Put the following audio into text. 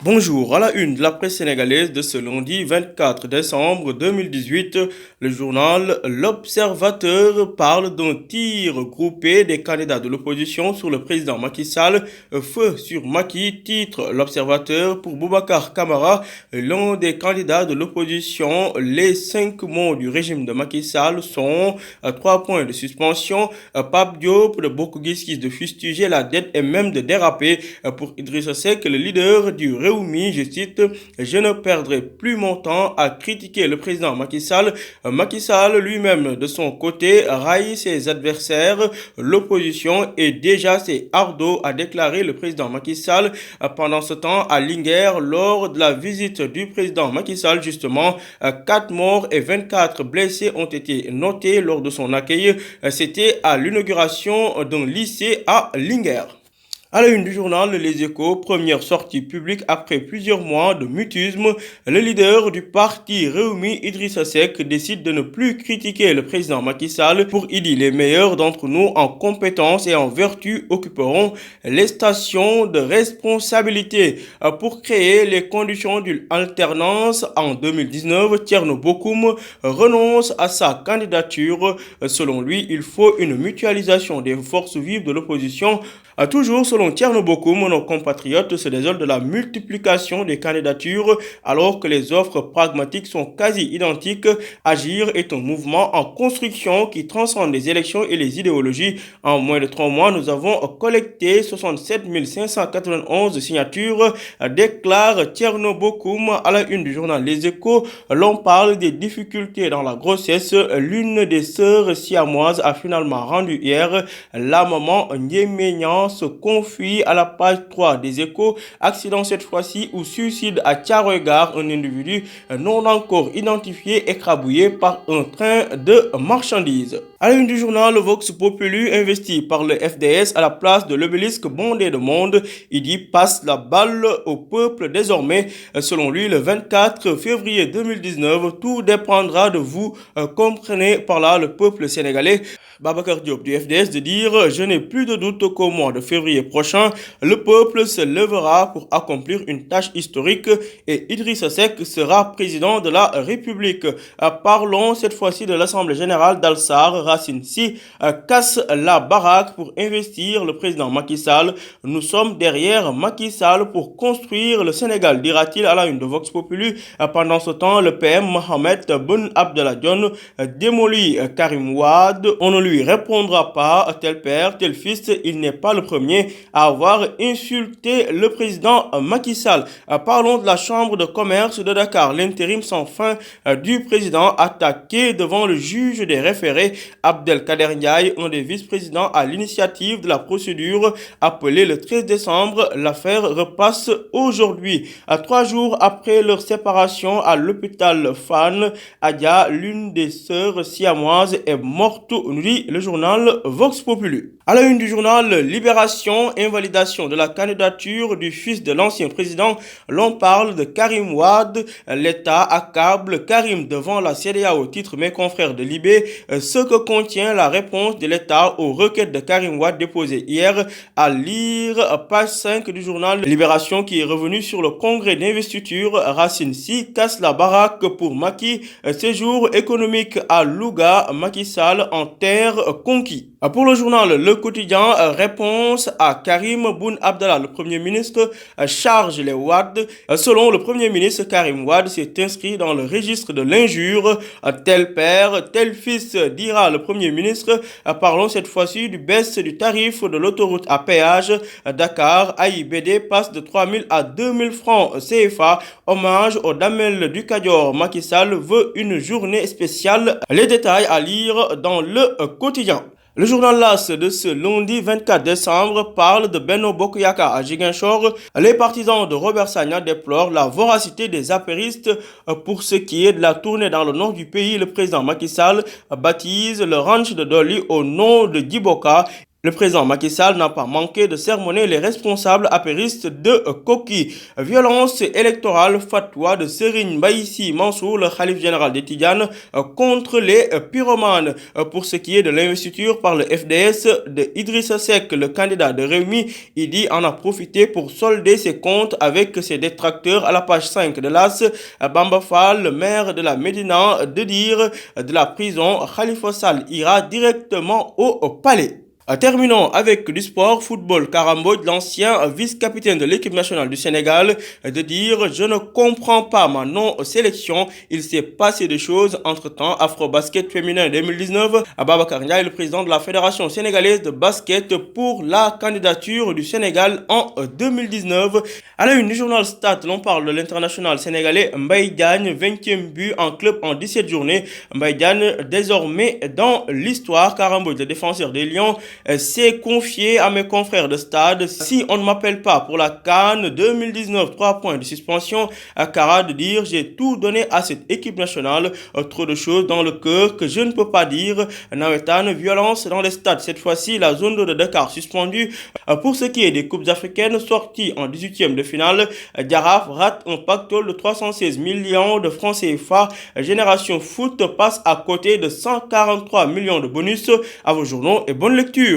Bonjour, à la une de la presse sénégalaise de ce lundi 24 décembre 2018, le journal L'Observateur parle d'un tir groupé des candidats de l'opposition sur le président Macky Sall. Feu sur Macky, titre L'Observateur pour Boubacar Camara, l'un des candidats de l'opposition. Les 5 mots du régime de Macky Sall sont 3 points de suspension, Pape Diop de Bokk Gis Gis de fustiger la dette et même de déraper. Pour Idrissa Seck, le leader du Rewmi, je cite, je ne perdrai plus mon temps à critiquer le président Macky Sall. Macky Sall lui-même, de son côté, raille ses adversaires. L'opposition est déjà ses ardos, a déclaré le président Macky Sall. Pendant ce temps, à Linguère, lors de la visite du président Macky Sall, justement, 4 morts et 24 blessés ont été notés lors de son accueil. C'était à l'inauguration d'un lycée à Linguère. À la une du journal Les Échos, première sortie publique après plusieurs mois de mutisme, le leader du parti Rewmi, Idrissa Seck, décide de ne plus critiquer le président Macky Sall. Pour Idi, les meilleurs d'entre nous en compétences et en vertu occuperont les stations de responsabilité. Pour créer les conditions d'une alternance en 2019, Thierno Bocoum renonce à sa candidature. Selon lui, il faut une mutualisation des forces vives de l'opposition. Toujours selon Thierno Bocoum, nos compatriotes se désolent de la multiplication des candidatures alors que les offres pragmatiques sont quasi identiques. Agir est un mouvement en construction qui transcende les élections et les idéologies. En moins de 3 mois, nous avons collecté 67 591 signatures, déclare Thierno Bocoum. À la une du journal Les Échos, l'on parle des difficultés dans la grossesse. L'une des sœurs siamoises a finalement rendu hier. La maman Nyéménian se confie à la page 3 des Échos. Accident cette fois-ci ou suicide à Thiaroye-Gare, un individu non encore identifié écrabouillé par un train de marchandises. À la une du journal Vox Populi, investi par le FDS à la place de l'obélisque bondé de monde, il dit passe la balle au peuple désormais. Selon lui, le 24 février 2019, tout dépendra de vous. Comprenez par là le peuple sénégalais. Babacar Diop du FDS de dire « Je n'ai plus de doute qu'au mois de février prochain, le peuple se lèvera pour accomplir une tâche historique et Idrissa Seck sera président de la République. » Parlons cette fois-ci de l'Assemblée générale d'Al-Sar. Racine Sy casse la baraque pour investir le président Macky Sall. Nous sommes derrière Macky Sall pour construire le Sénégal, dira-t-il à la une de Vox Populi. Pendant ce temps, le PM Mohamed Boun Abdallah Dionne démolit Karim Wade. On ne lui répondra pas, tel père, tel fils, il n'est pas le premier à avoir insulté le président Macky Sall. Parlons de la chambre de commerce de Dakar. L'intérim sans fin du président attaqué devant le juge des référés. Abdelkader Ndiaye, un des vice-présidents à l'initiative de la procédure appelée le 13 décembre. L'affaire repasse aujourd'hui. 3 jours après leur séparation à l'hôpital Fann, Adia, l'une des sœurs siamoises, est morte, nous dit le journal Vox Populi. À la une du journal Libération, invalidation de la candidature du fils de l'ancien président, l'on parle de Karim Wade. L'État accable Karim devant la CEDEAO, titre mes confrères de Libé, ce que contient la réponse de l'État aux requêtes de Karim Wade déposées hier, à lire page 5 du journal Libération qui est revenu sur le congrès d'investiture. Racine Sy casse la baraque pour Macky, séjour économique à Louga, Macky Sall en terre conquis. Pour le journal Le Quotidien, réponse à Karim Boun Abdallah, le Premier ministre charge les Wade. Selon le Premier ministre, Karim Wade s'est inscrit dans le registre de l'injure. Tel père, tel fils, dira le Premier ministre. Parlons cette fois-ci du baisse du tarif de l'autoroute à péage. Dakar, AIBD passe de 3 000 à 2 000 francs CFA. Hommage au Damel du Kadior. Macky Sall veut une journée spéciale. Les détails à lire dans Le Quotidien. Le journal LAS de ce lundi 24 décembre parle de Benno Bokk Yakaar à Ziguinchor. Les partisans de Robert Sagna déplorent la voracité des apéristes. Pour ce qui est de la tournée dans le nord du pays, le président Macky Sall baptise le ranch de Doli au nom de Djiboka. Le président Macky Sall n'a pas manqué de sermonner les responsables apéristes de Koki. Violence électorale, fatwa de Serigne Mbaye Sy Mansour, le khalife général des Tidjanes, contre les pyromanes. Pour ce qui est de l'investiture par le FDS de Idrissa Seck, le candidat de Rewmi, il en a profité pour solder ses comptes avec ses détracteurs à la page 5 de l'As. Bamba Fall, le maire de la Médina, de dire de la prison, Khalifa Sall ira directement au palais. Terminons avec du sport football. Karambodj, l'ancien vice-capitaine de l'équipe nationale du Sénégal, de dire: je ne comprends pas ma non-sélection. Il s'est passé des choses entre-temps. Afro-basket féminin 2019. Babacar Ndiaye, le président de la Fédération sénégalaise de basket, pour la candidature du Sénégal en 2019. À la une du journal Stade, l'on parle de l'international sénégalais Mbaye Diagne, 20e but en club en 17 journées. Mbaye Diagne, désormais dans l'histoire. Karambodj, le défenseur des Lions, s'est confié à mes confrères de Stade: si on ne m'appelle pas pour la CAN 2019, 3 points de suspension. Kara de dire: j'ai tout donné à cette équipe nationale, trop de choses dans le cœur que je ne peux pas dire. Nawetan, violence dans les stades, cette fois-ci la zone de Dakar suspendue. Pour ce qui est des coupes africaines, sorties en 18e de finale, Diaraf rate un pactole de 316 millions de francs CFA. Génération Foot passe à côté de 143 millions de bonus. À vos journaux et bonne lecture.